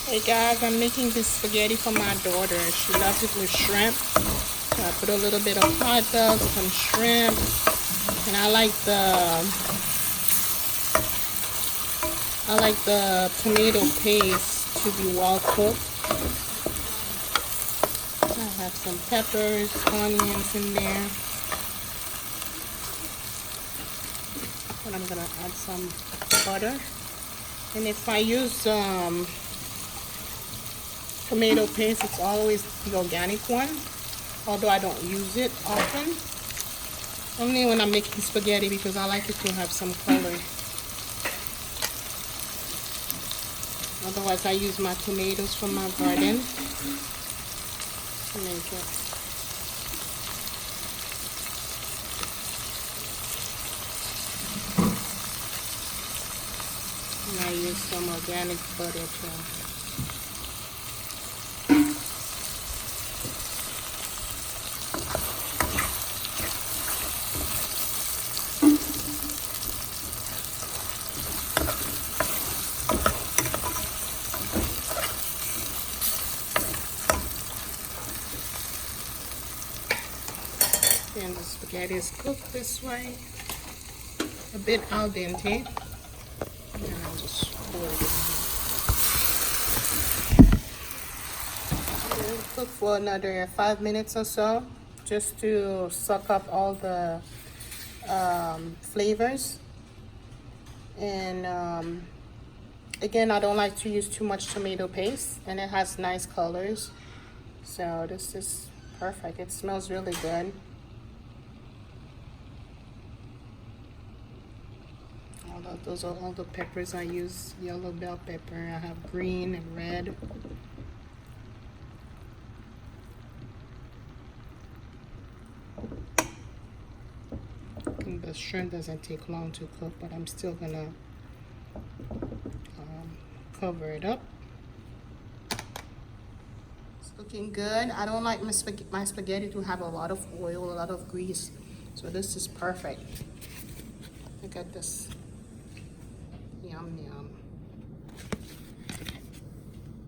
Hey guys, I'm making this spaghetti for my daughter. She loves it with shrimp. So I put a little bit of hot dog, some shrimp, and I like the tomato paste to be well cooked. I have some peppers, onions in there. And I'm gonna add some butter. And if I use tomato paste, it's always the organic one, although I don't use it often. Only when I'm making spaghetti because I like it to have some color. Otherwise, I use my tomatoes from my garden to make it. And I use some organic butter too. And the spaghetti is cooked this way, a bit al dente. And I'll just pour it in. We'll cook for another 5 minutes or so, just to suck up all the flavors. And again, I don't like to use too much tomato paste, and it has nice colors. So this is perfect. It smells really good. Those are all the peppers I use. Yellow bell pepper. I have green and red. And the shrimp doesn't take long to cook, but I'm still gonna cover it up. It's looking good. I don't like my spaghetti to have a lot of oil, a lot of grease. So this is perfect. Look at this. Yum, yum.